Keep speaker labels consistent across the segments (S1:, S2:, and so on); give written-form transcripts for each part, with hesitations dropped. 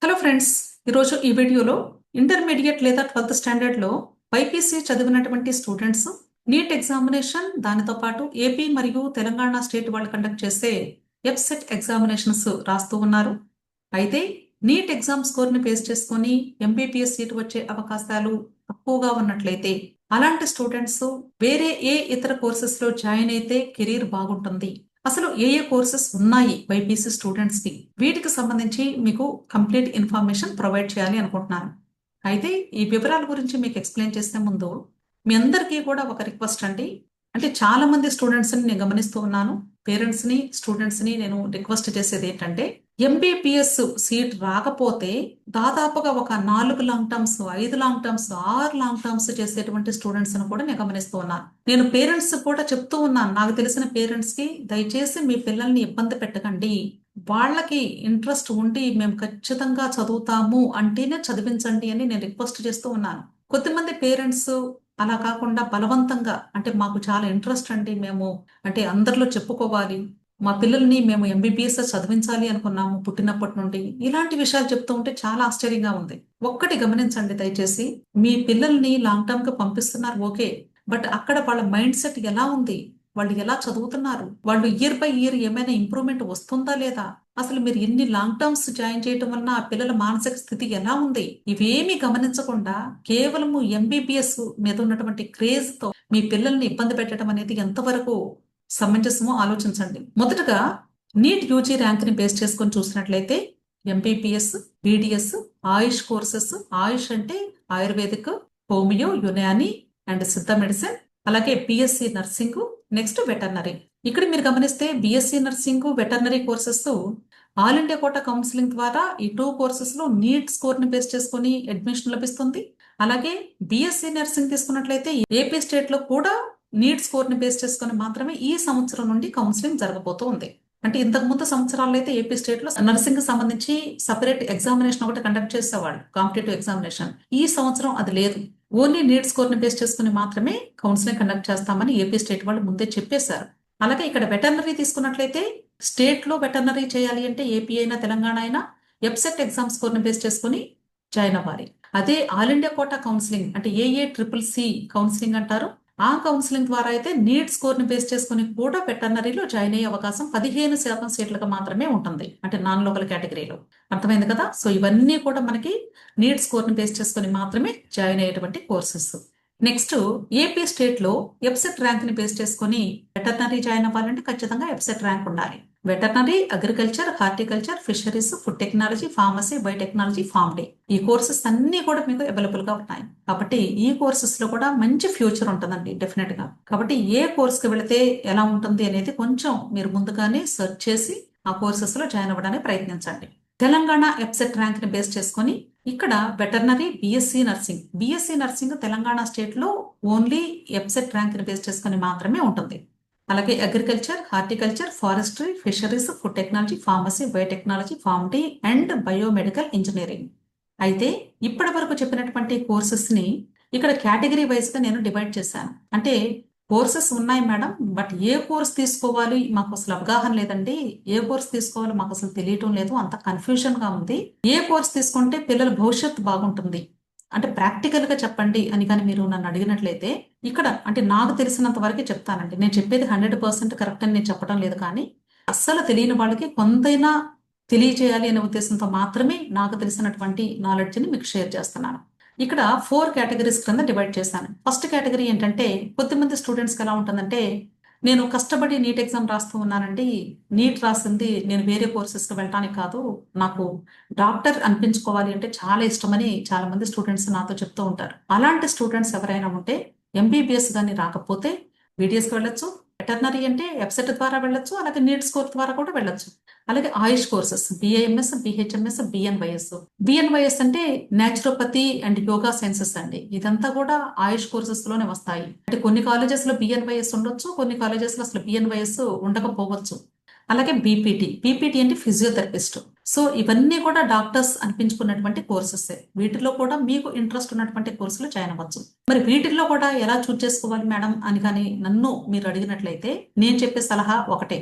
S1: Hello friends, ఈరోజు ఈ వీడియోలో ఇంటర్మీడియట్ లేదా 12th స్టాండర్డ్లో బైపీసీ చదివినటువంటి స్టూడెంట్స్ నీట్ ఎగ్జామినేషన్ దానితో పాటు ఏపీ మరియు తెలంగాణ స్టేట్ వాళ్ళు కండక్ట్ చేసే ఎఫ్సెట్ ఎగ్జామినేషన్స్ రాస్తూ ఉన్నారు. అయితే నీట్ ఎగ్జామ్ స్కోర్ని బేస్ చేసుకొని ఎంబీబీఎస్ సీట్ వచ్చే అవకాశాలు తక్కువగా ఉన్నట్లయితే అలాంటి స్టూడెంట్స్ వేరే ఏ ఇతర కోర్సెస్లో జాయిన్ అయితే కెరీర్ బాగుంటుంది, అసలు ఏ ఏ కోర్సెస్ ఉన్నాయి బైపీసీ స్టూడెంట్స్ కి, వీటికి సంబంధించి మీకు కంప్లీట్ ఇన్ఫర్మేషన్ ప్రొవైడ్ చేయాలి అనుకుంటున్నాను. అయితే ఈ వివరాల గురించి మీకు ఎక్స్ప్లెయిన్ చేసే ముందు మీ అందరికీ కూడా ఒక రిక్వెస్ట్ అండి. అంటే చాలా మంది స్టూడెంట్స్ ని నేను గమనిస్తూ ఉన్నాను. పేరెంట్స్ ని స్టూడెంట్స్ ని నేను రిక్వెస్ట్ చేసేది ఏంటంటే, ఎంబీబీఎస్ సీట్ రాకపోతే దాదాపుగా ఒక 4 long terms, 5 long terms, 6 long terms చేసేటువంటి స్టూడెంట్స్ ని కూడా నేను గమనిస్తూ ఉన్నాను. నేను పేరెంట్స్ కూడా చెప్తూ ఉన్నాను, నాకు తెలిసిన పేరెంట్స్ కి దయచేసి మీ పిల్లల్ని ఇబ్బంది పెట్టకండి, వాళ్ళకి ఇంట్రెస్ట్ ఉండి మేము ఖచ్చితంగా చదువుతాము అంటేనే చదివించండి అని నేను రిక్వెస్ట్ చేస్తూ ఉన్నాను. కొద్దిమంది పేరెంట్స్ అలా కాకుండా బలవంతంగా, అంటే మాకు చాలా ఇంట్రెస్ట్ అండి, మేము అంటే అందరిలో చెప్పుకోవాలి, మా పిల్లల్ని మేము ఎంబీబీఎస్ చదివించాలి అనుకున్నాము పుట్టినప్పటి నుండి, ఇలాంటి విషయాలు చెప్తూ ఉంటే చాలా ఆశ్చర్యంగా ఉంది. ఒక్కటి గమనించండి దయచేసి, మీ పిల్లల్ని లాంగ్ టర్మ్ కి పంపిస్తున్నారు ఓకే, బట్ అక్కడ వాళ్ళ మైండ్ సెట్ ఎలా ఉంది, వాళ్ళు ఎలా చదువుతున్నారు, వాళ్ళు ఇయర్ బై ఇయర్ ఏమైనా ఇంప్రూవ్మెంట్ వస్తుందా లేదా, అసలు మీరు ఎన్ని లాంగ్ టర్మ్స్ జాయిన్ చేయటం వలన ఆ పిల్లల మానసిక స్థితి ఎలా ఉంది, ఇవేమీ గమనించకుండా కేవలము ఎంబీబీఎస్ మీద ఉన్నటువంటి క్రేజ్ తో మీ పిల్లల్ని ఇబ్బంది పెట్టడం అనేది ఎంతవరకు సమంజసమో ఆలోచించండి. మొదటగా నీట్ యూజీ ర్యాంక్ ని బేస్ చేసుకొని చూసినట్లయితే MBBS, BDS, AYUSH courses, AYUSH అంటే Ayurvedic, homeo, Unani and Siddha medicine, అలాగే బిఎస్సి నర్సింగ్, నెక్స్ట్ వెటర్నరీ. ఇక్కడ మీరు గమనిస్తే BSc nursing, veterinary courses all India quota counselling ద్వారా ఈ 2 కోర్సెస్ లో నీట్ స్కోర్ ని బేస్ చేసుకుని అడ్మిషన్ లభిస్తుంది. అలాగే బిఎస్సి నర్సింగ్ తీసుకున్నట్లయితే ఏపీ స్టేట్ లో కూడా నీట్ స్కోర్ ని బేస్ చేసుకుని మాత్రమే ఈ సంవత్సరం నుండి కౌన్సిలింగ్ జరగబోతూ ఉంది. అంటే ఇంతకు ముందు సంవత్సరాల్లో అయితే ఏపీ స్టేట్ లో నర్సింగ్ సంబంధించి సపరేట్ ఎగ్జామినేషన్ ఒకటి కండక్ట్ చేసేవాళ్ళు, కాంపిటేటివ్ ఎగ్జామినేషన్. ఈ సంవత్సరం అది లేదు, ఓన్లీ నీట్ స్కోర్ ని బేస్ చేసుకుని మాత్రమే కౌన్సిలింగ్ కండక్ట్ చేస్తామని ఏపీ స్టేట్ వాళ్ళు ముందే చెప్పేశారు. అలాగే ఇక్కడ వెటర్నరీ తీసుకున్నట్లయితే స్టేట్ లో వెటర్నరీ చేయాలి అంటే ఏపీ అయినా తెలంగాణ అయినా ఎఫ్సెట్ ఎగ్జామ్ స్కోర్ ని బేస్ చేసుకుని జాయిన్ అవ్వాలి. అదే ఆల్ ఇండియా కోటా కౌన్సిలింగ్ అంటే ఏఏ-ట్రిపుల్-సి కౌన్సిలింగ్ అంటారు, ఆ కౌన్సిలింగ్ ద్వారా అయితే నీట్ స్కోర్ ని బేస్ చేసుకుని కూడా వెటర్నరీలో జాయిన్ అయ్యే అవకాశం 15% సీట్లకు మాత్రమే ఉంటుంది, అంటే నాన్ లోకల్ కేటగిరీలో. అర్థమైంది కదా. సో ఇవన్నీ కూడా మనకి నీట్ స్కోర్ ని బేస్ చేసుకుని మాత్రమే జాయిన్ అయ్యేటువంటి కోర్సెస్. నెక్స్ట్, ఏపీ స్టేట్ లో ఎఫ్సెట్ ర్యాంక్ ని బేస్ చేసుకుని వెటర్నరీ జాయిన్ అవ్వాలంటే ఖచ్చితంగా ఎఫ్సెట్ ర్యాంక్ ఉండాలి. Veterinary, agriculture, horticulture, fisheries, food technology, pharmacy, biotechnology, pharm ఈ కోర్సెస్ అన్ని కూడా మీకు అవైలబుల్ గా ఉన్నాయి. కాబట్టి ఈ కోర్సెస్ లో కూడా మంచి ఫ్యూచర్ ఉంటుందండి డెఫినెట్ గా. కాబట్టి ఏ కోర్స్ కి వెళితే ఎలా ఉంటుంది అనేది కొంచెం మీరు ముందుగానే సెర్చ్ చేసి ఆ కోర్సెస్ లో జాయిన్ అవ్వడానికి ప్రయత్నించండి. తెలంగాణ ఎఫ్సెట్ ర్యాంక్ ని బేస్ చేసుకుని ఇక్కడ veterinary, BSc nursing Telangana state లో ఓన్లీ ఎఫ్సెట్ ర్యాంక్ ని బేస్ చేసుకుని మాత్రమే ఉంటుంది. అలాగే agriculture, horticulture, forestry, fisheries, food technology, pharmacy, biotechnology, pharm and biomedical engineering. అయితే ఇప్పటి వరకు చెప్పినటువంటి కోర్సెస్ ని ఇక్కడ కేటగిరీ వైజ్ గా నేను డివైడ్ చేశాను. అంటే కోర్సెస్ ఉన్నాయి మేడం, బట్ ఏ కోర్స్ తీసుకోవాలి మాకు అసలు అవగాహన లేదండి, ఏ కోర్స్ తీసుకోవాలో మాకు అసలు తెలియటం లేదు, అంత కన్ఫ్యూజన్ గా ఉంది, ఏ కోర్స్ తీసుకుంటే పిల్లల భవిష్యత్తు బాగుంటుంది అంటే ప్రాక్టికల్ గా చెప్పండి అని కానీ మీరు నన్ను అడిగినట్లయితే, ఇక్కడ అంటే నాకు తెలిసినంత వరకే చెప్తానండి. నేను చెప్పేది 100% కరెక్ట్ అని నేను చెప్పడం లేదు, కానీ అస్సలు తెలియని వాళ్ళకి కొంతైనా తెలియచేయాలి అనే ఉద్దేశంతో మాత్రమే నాకు తెలిసినటువంటి నాలెడ్జ్ ని మీకు షేర్ చేస్తున్నాను. ఇక్కడ 4 కేటగిరీస్ కింద డివైడ్ చేశాను. ఫస్ట్ కేటగిరీ ఏంటంటే, కొద్దిమంది స్టూడెంట్స్కి ఎలా ఉంటుందంటే, నేను కష్టపడి నీట్ ఎగ్జామ్ రాస్తూ ఉన్నానండి, నీట్ రాసింది నేను వేరే కోర్సెస్కి వెళ్ళటానికి కాదు, నాకు డాక్టర్ అనిపించుకోవాలి అంటే చాలా ఇష్టమని చాలా మంది స్టూడెంట్స్ నాతో చెప్తూ ఉంటారు. అలాంటి స్టూడెంట్స్ ఎవరైనా ఉంటే ఎంబీబీఎస్ కానీ రాకపోతే బీడీఎస్కి వెళ్ళొచ్చు, వెటర్నరీ అంటే ఎఫ్సెట్ ద్వారా వెళ్ళొచ్చు, అలాగే నీట్ స్కోర్ ద్వారా కూడా వెళ్ళొచ్చు. అలాగే ఆయుష్ కోర్సెస్ బిఏఎంఎస్, బిహెచ్ఎంఎస్, బిఎన్వైఎస్ అంటే న్యాచురోపతి అండ్ యోగా సైన్సెస్ అండి. ఇదంతా కూడా ఆయుష్ కోర్సెస్ లోనే వస్తాయి. అంటే కొన్ని కాలేజెస్ లో బిఎన్వైఎస్ ఉండొచ్చు, కొన్ని కాలేజెస్ లో అసలు బిఎన్వైఎస్ ఉండకపోవచ్చు. అలాగే బీపీటీ అంటే ఫిజియోథెరపిస్ట్. సో ఇవన్నీ కూడా డాక్టర్స్ అనిపించుకున్నటువంటి కోర్సెస్. వీటిలో కూడా మీకు ఇంట్రెస్ట్ ఉన్నటువంటి కోర్సులు జాయిన్ అవ్వచ్చు. మరి వీటిల్లో కూడా ఎలా చూస్ చేసుకోవాలి మేడం అని కానీ నన్ను మీరు అడిగినట్లయితే, నేను చెప్పే సలహా ఒకటే,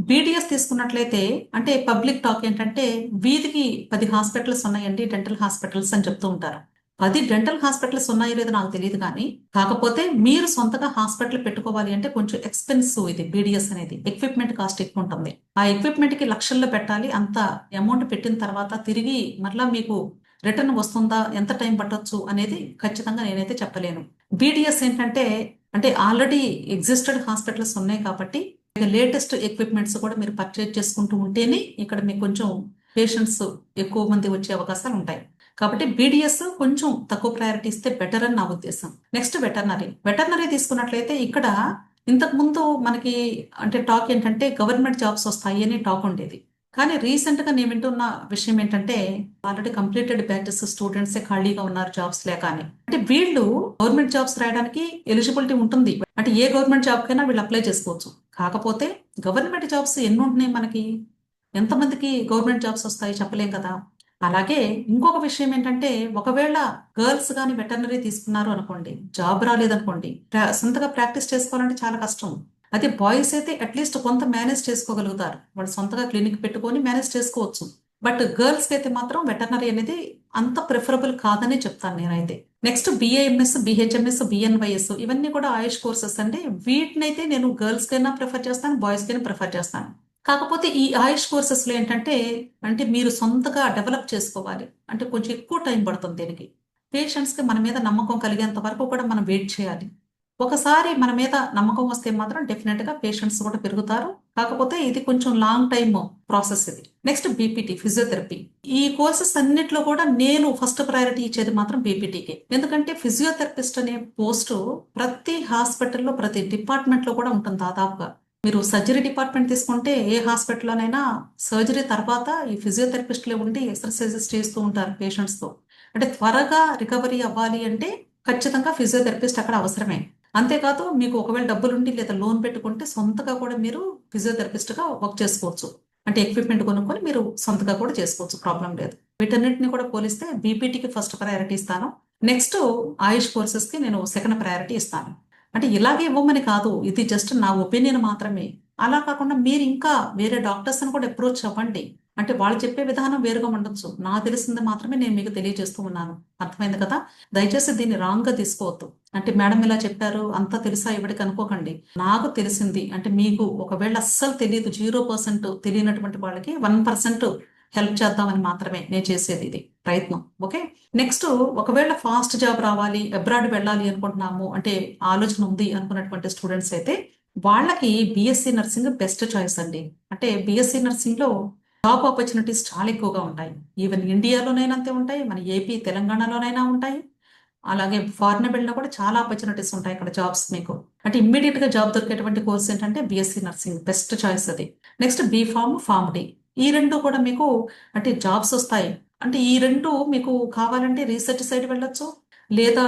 S1: బీడీఎస్ తీసుకున్నట్లయితే అంటే పబ్లిక్ టాక్ ఏంటంటే వీధికి 10 హాస్పిటల్స్ ఉన్నాయండి, డెంటల్ హాస్పిటల్స్ అని చెప్తూ ఉంటారు. 10 డెంటల్ హాస్పిటల్స్ ఉన్నాయో లేదో నాకు తెలియదు కానీ, కాకపోతే మీరు సొంతగా హాస్పిటల్ పెట్టుకోవాలి అంటే కొంచెం ఎక్స్పెన్సివ్ ఇది బీడీఎస్ అనేది. ఎక్విప్మెంట్ కాస్ట్ ఎక్కువ ఉంటుంది. ఆ ఎక్విప్మెంట్ కి లక్షల్లో పెట్టాలి. అంత అమౌంట్ పెట్టిన తర్వాత తిరిగి మరలా మీకు రిటర్న్ వస్తుందా, ఎంత టైం పట్టొచ్చు అనేది ఖచ్చితంగా నేనైతే చెప్పలేను. బీడీఎస్ ఏంటంటే అంటే ఆల్రెడీ ఎగ్జిస్టెడ్ హాస్పిటల్స్ ఉన్నాయి కాబట్టి లేటెస్ట్ ఎక్విప్మెంట్స్ కూడా మీరు పర్చేజ్ చేసుకుంటూ ఉంటేనే ఇక్కడ మీకు కొంచెం పేషెంట్స్ ఎక్కువ మంది వచ్చే అవకాశాలు ఉంటాయి. కాబట్టి బీడీఎస్ కొంచెం తక్కువ ప్రయారిటీ ఇస్తే బెటర్ అని నా ఉద్దేశం. నెక్స్ట్ వెటర్నరీ తీసుకున్నట్లయితే ఇక్కడ ఇంతకు ముందు మనకి అంటే టాక్ ఏంటంటే గవర్నమెంట్ జాబ్స్ వస్తాయి అని టాక్ ఉండేది. కానీ రీసెంట్ గా నేను వింటున్న విషయం ఏంటంటే ఆల్రెడీ కంప్లీటెడ్ బ్యాచెస్ స్టూడెంట్స్ ఖాళీగా ఉన్నారు జాబ్స్ లేక అని. అంటే వీళ్ళు గవర్నమెంట్ జాబ్స్ రాయడానికి ఎలిజిబిలిటీ ఉంటుంది. అంటే ఏ గవర్నమెంట్ జాబ్ కైనా వీళ్ళు అప్లై చేసుకోవచ్చు. కాకపోతే గవర్నమెంట్ జాబ్స్ ఎన్ని ఉంటున్నాయి మనకి, ఎంతమందికి గవర్నమెంట్ జాబ్స్ వస్తాయి చెప్పలేం కదా. అలాగే ఇంకొక విషయం ఏంటంటే ఒకవేళ గర్ల్స్ కానీ వెటర్నరీ తీసుకున్నారు అనుకోండి, జాబ్ రాలేదనుకోండి, సొంతగా ప్రాక్టీస్ చేసుకోవాలంటే చాలా కష్టం. అదే బాయ్స్ అయితే అట్లీస్ట్ కొంత మేనేజ్ చేసుకోగలుగుతారు, వాళ్ళు సొంతగా క్లినిక్ పెట్టుకొని మేనేజ్ చేసుకోవచ్చు. బట్ గర్ల్స్ కి అయితే మాత్రం వెటర్నరీ అనేది అంత ప్రిఫరబుల్ కాదని చెప్తాను నేనైతే. నెక్స్ట్ బిఏఎంఎస్, బిహెచ్ఎంఎస్, బిఎన్వైఎస్ ఇవన్నీ కూడా ఆయుష్ కోర్సెస్ అండి. వీటినైతే నేను గర్ల్స్ కైనా ప్రిఫర్ చేస్తాను, బాయ్స్ కైనా ప్రిఫర్ చేస్తాను. కాకపోతే ఈ ఆయుష్ కోర్సెస్ లో ఏంటంటే అంటే మీరు సొంతగా డెవలప్ చేసుకోవాలి, అంటే కొంచెం ఎక్కువ టైం పడుతుంది దీనికి. పేషెంట్స్ కి మన మీద నమ్మకం కలిగేంత వరకు కూడా మనం వెయిట్ చేయాలి. ఒకసారి మన మీద నమ్మకం వస్తే మాత్రం డెఫినెట్ గా పేషెంట్స్ కూడా పెరుగుతారు. కాకపోతే ఇది కొంచెం లాంగ్ టైమ్ ప్రాసెస్ ఇది. Next BPT, physiotherapy. ఈ కోర్సెస్ అన్నిట్లో కూడా నేను ఫస్ట్ ప్రయారిటీ ఇచ్చేది మాత్రం బీపీటీకి. ఎందుకంటే ఫిజియోథెరపిస్ట్ అనే పోస్ట్ ప్రతి హాస్పిటల్లో ప్రతి డిపార్ట్మెంట్ లో కూడా ఉంటుంది దాదాపుగా. మీరు సర్జరీ డిపార్ట్మెంట్ తీసుకుంటే ఏ హాస్పిటల్లోనైనా సర్జరీ తర్వాత ఈ ఫిజియోథెరపిస్ట్లే ఉండి ఎక్సర్సైజెస్ చేస్తూ ఉంటారు పేషెంట్స్ తో. అంటే త్వరగా రికవరీ అవ్వాలి అంటే ఖచ్చితంగా ఫిజియోథెరపిస్ట్ అక్కడ అవసరమే. అంతేకాదు మీకు ఒకవేళ డబ్బులుండి లేదా లోన్ పెట్టుకుంటే సొంతగా కూడా మీరు ఫిజియోథెరపిస్ట్ గా వర్క్ చేసుకోవచ్చు. అంటే ఎక్విప్మెంట్ కొనుక్కొని మీరు సొంతగా కూడా చేసుకోవచ్చు, ప్రాబ్లం లేదు. వీటన్నిటిని కూడా పోలిస్తే బీపీటీకి ఫస్ట్ ప్రయారిటీ ఇస్తాను. నెక్స్ట్ ఆయుష్ కోర్సెస్ కి నేను సెకండ్ ప్రయారిటీ ఇస్తాను. అంటే ఇలాగే ఇవ్వమని కాదు, ఇది జస్ట్ నా ఒపీనియన్ మాత్రమే. అలా కాకుండా మీరు ఇంకా వేరే డాక్టర్స్ అని కూడా అప్రోచ్ అవ్వండి. అంటే వాళ్ళు చెప్పే విధానం వేరుగా ఉండొచ్చు, నాకు తెలిసింది మాత్రమే నేను మీకు తెలియజేస్తూ ఉన్నాను. అర్థమైంది కదా. దయచేసి దీన్ని రాంగ్ గా తీసుకోవద్దు. అంటే మేడం ఇలా చెప్పారు అంతా తెలుసా ఇవిడికి అనుకోకండి. నాకు తెలిసింది అంటే మీకు ఒకవేళ అస్సలు తెలియదు, 0% తెలియనటువంటి వాళ్ళకి 1% హెల్ప్ చేద్దామని మాత్రమే నేను చేసేది ఇది ప్రయత్నం. ఓకే. నెక్స్ట్ ఒకవేళ ఫాస్ట్ జాబ్ రావాలి, అబ్రాడ్ వెళ్ళాలి అనుకుంటున్నాము అంటే ఆలోచన ఉంది అనుకున్నటువంటి స్టూడెంట్స్ అయితే వాళ్ళకి బిఎస్సి నర్సింగ్ బెస్ట్ చాయిస్ అండి. అంటే బిఎస్సి నర్సింగ్ లో జాబ్ ఆపర్చునిటీస్ చాలా ఎక్కువగా ఉంటాయి. ఈవెన్ ఇండియాలోనైనా అంతే ఉంటాయి, మన ఏపీ తెలంగాణలోనైనా ఉంటాయి. అలాగే ఫారిన్ వెళ్ళినా కూడా చాలా ఆపర్చునిటీస్ ఉంటాయి అక్కడ జాబ్స్ మీకు. అంటే ఇమ్మీడియట్ గా జాబ్ దొరికేటువంటి కోర్స్ ఏంటంటే బిఎస్సి నర్సింగ్ బెస్ట్ చాయిస్ అది. Next pharm D. ఈ రెండు కూడా మీకు అంటే జాబ్స్ వస్తాయి. అంటే ఈ రెండు మీకు కావాలంటే రీసెర్చ్ సైడ్ వెళ్ళొచ్చు, లేదా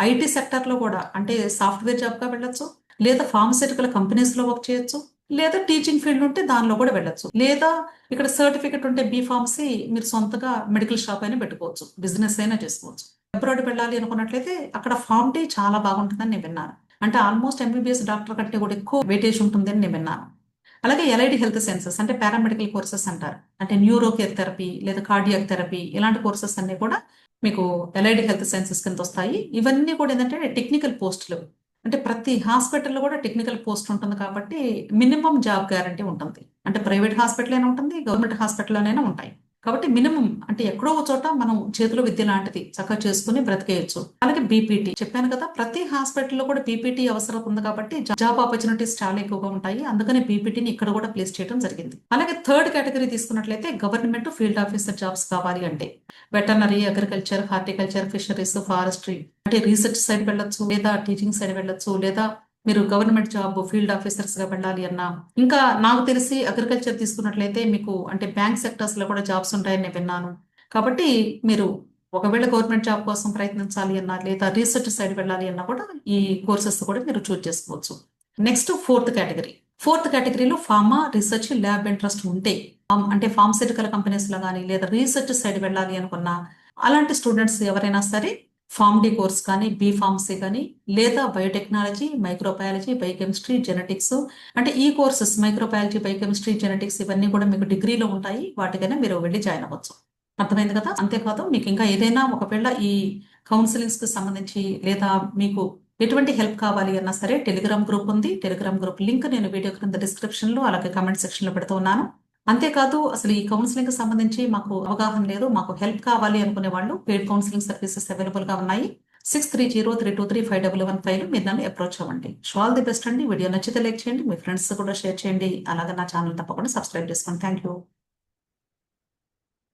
S1: ఐటీ సెక్టర్ లో కూడా అంటే సాఫ్ట్వేర్ జాబ్ గా వెళ్ళొచ్చు, లేదా ఫార్మస్యూటికల్ కంపెనీస్ లో వర్క్ చేయొచ్చు, లేదా టీచింగ్ ఫీల్డ్ ఉంటే దానిలో కూడా వెళ్ళొచ్చు, లేదా ఇక్కడ సర్టిఫికెట్ ఉంటే ఫార్మసీ మీరు సొంతగా మెడికల్ షాప్ అయినా పెట్టుకోవచ్చు, బిజినెస్ అయినా చేసుకోవచ్చు. అబ్రాడ్ వెళ్ళాలి అనుకున్నట్లయితే అక్కడ ఫార్మ్ టీ చాలా బాగుంటుందని నేను విన్నాను. అంటే ఆల్మోస్ట్ ఎంబీబీఎస్ డాక్టర్ కంటే కూడా ఎక్కువ వెయిటేజ్ ఉంటుందని నేను విన్నాను. అలాగే ఎల్ఐడి హెల్త్ సైన్సెస్ అంటే పారామెడికల్ కోర్సెస్ అంటారు. అంటే న్యూరో కేర్ థెరపీ లేదా కార్డియాక్ థెరపీ ఇలాంటి కోర్సెస్ అన్ని కూడా మీకు ఎల్ఐడి హెల్త్ సైన్సెస్ కింద వస్తాయి. ఇవన్నీ కూడా ఏంటంటే టెక్నికల్ పోస్టులు. అంటే ప్రతి హాస్పిటల్లో కూడా టెక్నికల్ పోస్ట్ ఉంటుంది కాబట్టి మినిమం జాబ్ గ్యారంటీ ఉంటుంది. అంటే ప్రైవేట్ హాస్పిటల్ అయినా ఉంటుంది, గవర్నమెంట్ హాస్పిటల్లోనైనా ఉంటాయి. కాబట్టి మినిమం అంటే ఎక్కడో ఒక చోట మనం చేతిలో విద్య లాంటిది చక్కగా చేసుకుని బ్రతికేయచ్చు. అలాగే బీపీటీ చెప్పాను కదా, ప్రతి హాస్పిటల్లో కూడా బీపీటీ అవసరం ఉంది కాబట్టి జాబ్ ఆపర్చునిటీస్ చాలా ఎక్కువగా ఉంటాయి. అందుకని బీపీటీని ఇక్కడ కూడా ప్లేస్ చేయడం జరిగింది. అలాగే థర్డ్ కేటగిరీ తీసుకున్నట్లయితే గవర్నమెంట్ ఫీల్డ్ ఆఫీసర్ జాబ్స్ కావాలి అంటే veterinary, agriculture, horticulture, fisheries, forestry అంటే రీసెర్చ్ సైడ్ వెళ్ళొచ్చు, లేదా టీచింగ్ సైడ్ వెళ్ళొచ్చు, లేదా మీరు గవర్నమెంట్ జాబ్ ఫీల్డ్ ఆఫీసర్స్ గా వెళ్ళాలి అన్నా. ఇంకా నాకు తెలిసి అగ్రికల్చర్ తీసుకున్నట్లయితే మీకు అంటే బ్యాంక్ సెక్టర్స్ లో కూడా జాబ్స్ ఉంటాయని నేను విన్నాను. కాబట్టి మీరు ఒకవేళ గవర్నమెంట్ జాబ్ కోసం ప్రయత్నించాలి అన్నా, లేదా రీసెర్చ్ సైడ్ వెళ్ళాలి అన్నా కూడా ఈ కోర్సెస్ కూడా మీరు చూస్ చేసుకోవచ్చు. నెక్స్ట్ ఫోర్త్ కేటగిరీలో ఫార్మా, రీసెర్చ్, ల్యాబ్ ఇంట్రెస్ట్ ఉంటే అంటే ఫార్మస్యూటికల్ కంపెనీస్ లో కానీ లేదా రీసెర్చ్ సైడ్ వెళ్ళాలి అనుకున్నా అలాంటి స్టూడెంట్స్ ఎవరైనా సరే ఫార్మ్ డి కోర్స్ కానీ, బి.ఫార్మసీ కానీ, లేదా బయోటెక్నాలజీ, మైక్రోబయాలజీ, బయోకెమిస్ట్రీ, జెనెటిక్స్, అంటే ఈ కోర్సెస్ మైక్రోబయాలజీ, బయోకెమిస్ట్రీ, జెనెటిక్స్ ఇవన్నీ కూడా మీకు డిగ్రీలో ఉంటాయి. వాటికైనా మీరు వెళ్ళి జాయిన్ అవ్వచ్చు. అర్థమైంది కదా? అంతేకాదు మీకు ఇంకా ఏదైనా ఒకవేళ ఈ కౌన్సిలింగ్స్ కి సంబంధించి లేదా మీకు ఎటువంటి హెల్ప్ కావాలి అన్నా సరే టెలిగ్రామ్ గ్రూప్ ఉంది. టెలిగ్రామ్ గ్రూప్ లింక్ నేను వీడియో క్రింద డిస్క్రిప్షన్ లో అలాగే కామెంట్ సెక్షన్ లో పెడుతూ ఉన్నాను. అంతేకాదు అసలు ఈ కౌన్సిలింగ్ కి సంబంధించి మాకు అవగాహన లేదు, మాకు హెల్ప్ కావాలి అనుకునే వాళ్ళు పెయిడ్ కౌన్సిలింగ్ సర్వీసెస్ అవైలబుల్ గా ఉన్నాయి. 6303235115 మీరు నన్ను అప్రోచ్ అవ్వండి. ఆల్ ది బెస్ట్ అండి. వీడియో నచ్చితే లైక్ చేయండి, మీ ఫ్రెండ్స్ కూడా షేర్ చేయండి. అలాగే నా ఛానల్ తప్పకుండా సబ్స్క్రైబ్ చేసుకోండి. Thank you.